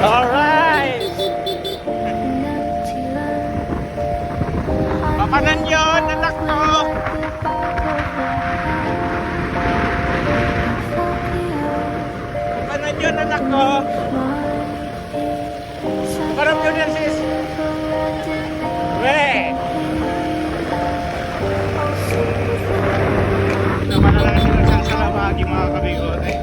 Alright! Papanan yun, anak ko! Papanan yun, anak ko! Papanan yun yan, sis! Weh! Naman na lang yung nagsasalamagi mga kabigot eh.